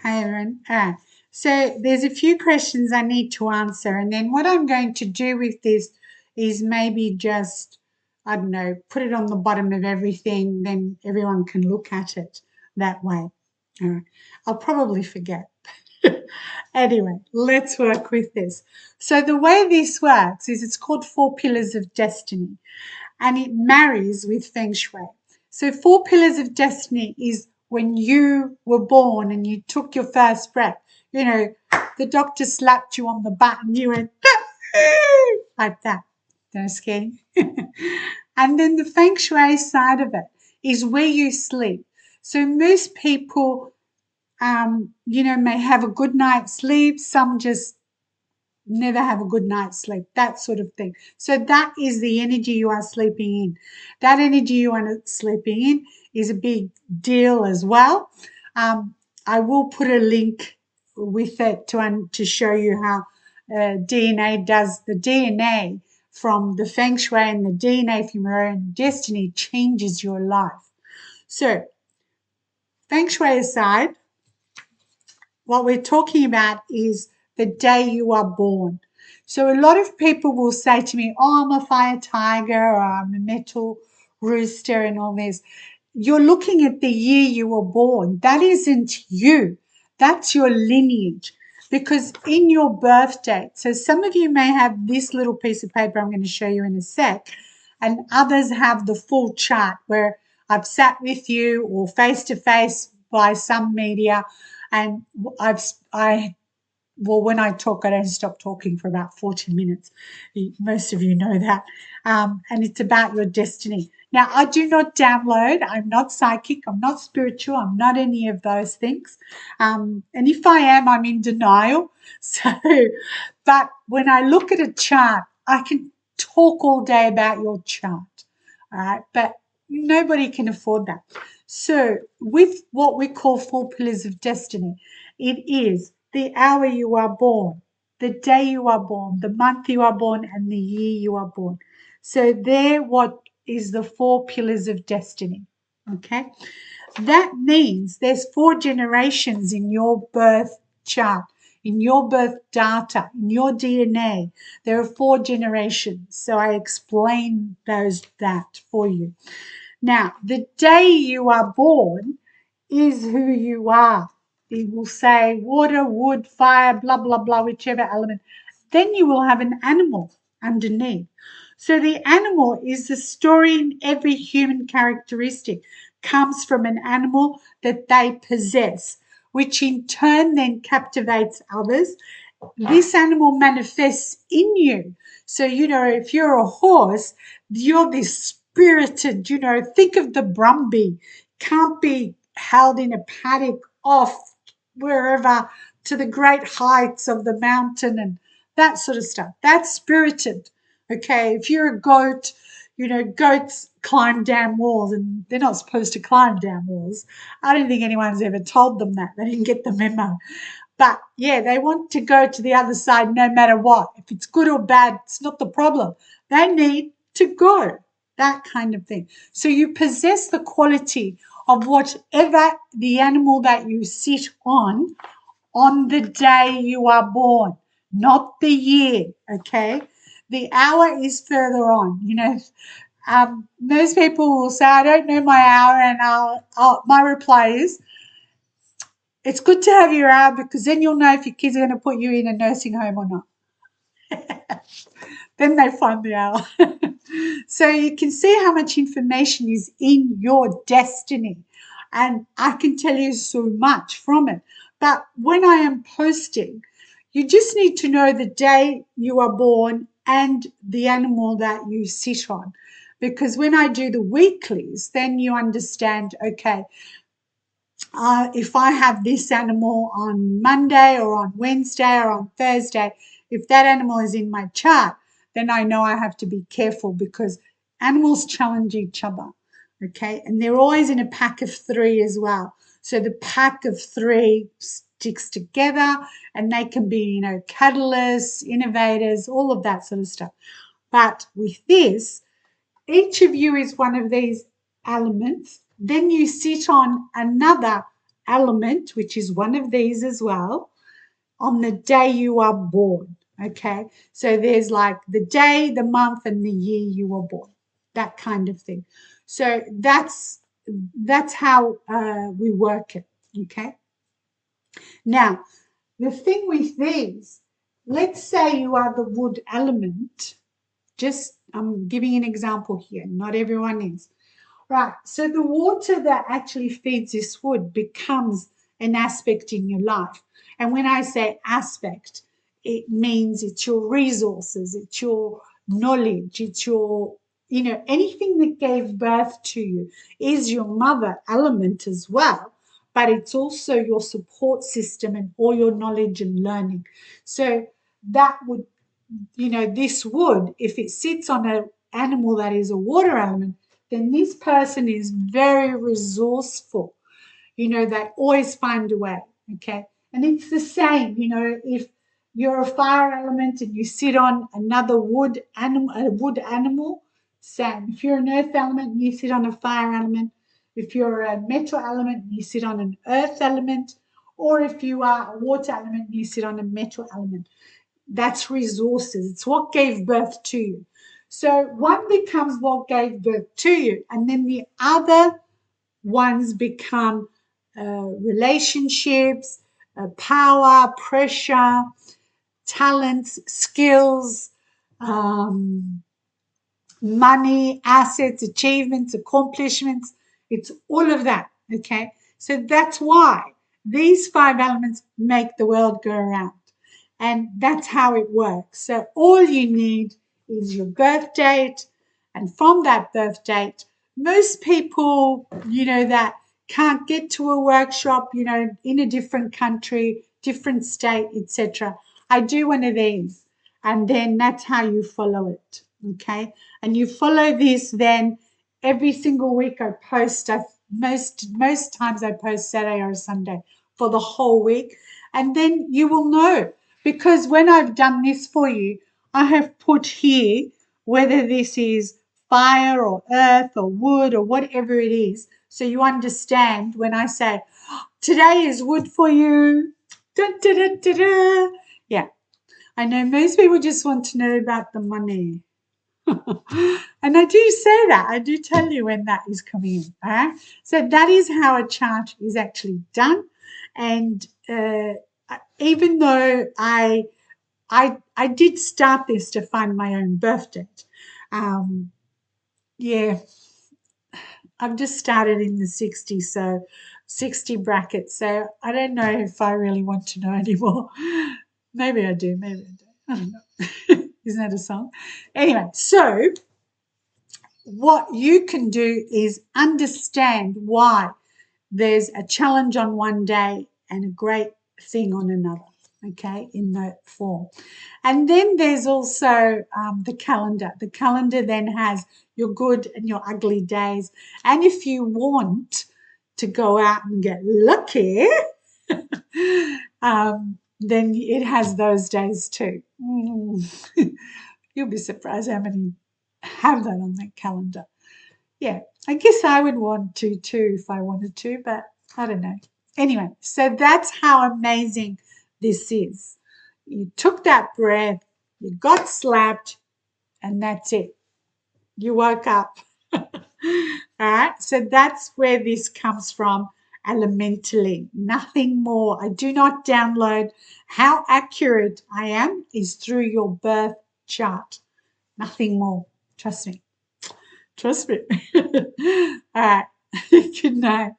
Hi, everyone. So there's a few questions I need to answer, and then what I'm going to do with this is maybe just, I don't know, put it on the bottom of everything, then everyone can look at it that way. All right. I'll probably forget. Anyway, let's work with this. So the way this works is it's called Four Pillars of Destiny, and it marries with Feng Shui. So, Four Pillars of Destiny is when you were born and you took your first breath. You know, the doctor slapped you on the butt and you went like that. Don't scare you. And then the Feng Shui side of it is where you sleep. So, most people, may have a good night's sleep. Some just never have a good night's sleep, that sort of thing. So that is the energy you are sleeping in. That energy you are sleeping in is a big deal as well. I will put a link with it to show you how DNA does the DNA from the Feng Shui, and the DNA from your own destiny changes your life. So Feng Shui aside, what we're talking about is the day you are born. So a lot of people will say to me, oh, I'm a fire tiger, or I'm a metal rooster, and all this. You're looking at the year you were born. That isn't you. That's your lineage. Because in your birth date, so some of you may have this little piece of paper I'm going to show you in a sec, and others have the full chart where I've sat with you or face to face by some media, and when I talk, I don't stop talking for about 40 minutes. Most of you know that. And it's about your destiny. Now, I do not download. I'm not psychic. I'm not spiritual. I'm not any of those things. And if I am, I'm in denial. So, but when I look at a chart, I can talk all day about your chart. All right. But nobody can afford that. So, with what we call Four Pillars of Destiny, it is the hour you are born, the day you are born, the month you are born, and the year you are born. So there, what is the Four Pillars of Destiny? Okay, that means there's 4 generations in your birth chart, in your birth data, in your DNA. There are 4 generations. So I explain that for you. Now, the day you are born is who you are. It will say water, wood, fire, blah, blah, blah, whichever element. Then you will have an animal underneath. So the animal is the story in every human characteristic comes from an animal that they possess, which in turn then captivates others. This animal manifests in you. So, if you're a horse, you're this spirited, think of the Brumby. Can't be held in a paddock off wherever to the great heights of the mountain and that sort of stuff. That's spirited. Okay. If you're a goat, goats climb down walls, and they're not supposed to climb down walls. I don't think anyone's ever told them that. They didn't get the memo. But yeah, they want to go to the other side no matter what. If it's good or bad, it's not the problem. They need to go, that kind of thing. So you possess the quality of whatever the animal that you sit on the day you are born, not the year, okay? The hour is further on, most people will say, I don't know my hour, and my reply is, it's good to have your hour, because then you'll know if your kids are going to put you in a nursing home or not. Then they find the hour. So you can see how much information is in your destiny. And I can tell you so much from it. But when I am posting, you just need to know the day you are born and the animal that you sit on. Because when I do the weeklies, then you understand, okay, if I have this animal on Monday or on Wednesday or on Thursday, if that animal is in my chart, then I know I have to be careful, because animals challenge each other, okay? And they're always in a pack of 3 as well. So the pack of 3 sticks together, and they can be, catalysts, innovators, all of that sort of stuff. But with this, each of you is one of these elements. Then you sit on another element, which is one of these as well, on the day you are born. Okay, so there's like the day, the month, and the year you were born, that kind of thing. So that's how we work it. Okay. Now, the thing with these, let's say you are the wood element. Just I'm giving an example here. Not everyone is. Right. So the water that actually feeds this wood becomes an aspect in your life. And when I say aspect, it means it's your resources, it's your knowledge, it's your, anything that gave birth to you is your mother element as well. But it's also your support system and all your knowledge and learning. So that would, this wood, if it sits on an animal that is a water element, then this person is very resourceful. They always find a way. Okay. And it's the same, if you're a fire element and you sit on another wood animal, same. If you're an earth element and you sit on a fire element, if you're a metal element and you sit on an earth element, or if you are a water element and you sit on a metal element, that's resources. It's what gave birth to you. So one becomes what gave birth to you, and then the other ones become relationships, power, pressure, talents, skills, um, money, assets, achievements, accomplishments. It's all of that. Okay. So that's why these 5 elements make the world go around. And that's how it works. So all you need is your birth date. And from that birth date, most people, that can't get to a workshop, in a different country, different state, etc. I do one of these. And then that's how you follow it. Okay. And you follow this, then every single week I post. Most times I post Saturday or Sunday for the whole week. And then you will know. Because when I've done this for you, I have put here whether this is fire or earth or wood or whatever it is. So you understand when I say, today is wood for you. Dun, dun, dun, dun, dun. Yeah, I know most people just want to know about the money. And I do say that. I do tell you when that is coming in. All right. So that is how a chart is actually done. And even though I did start this to find my own birth date. Yeah, I've just started in the 60s, so 60 brackets. So I don't know if I really want to know anymore. Maybe I do, maybe I don't. I don't know. Isn't that a song? Anyway, so what you can do is understand why there's a challenge on one day and a great thing on another, okay, in that form. And then there's also the calendar. The calendar then has your good and your ugly days. And if you want to go out and get lucky, then it has those days too. You'll be surprised how many have that on that calendar. Yeah, I guess I would want to too if I wanted to, but I don't know. Anyway, so that's how amazing this is. You took that breath, you got slapped, and that's it. You woke up. All right, so that's where this comes from elementally, nothing more. I do not download. How accurate I am is through your birth chart, nothing more. Trust me. Trust me. All right. Good night.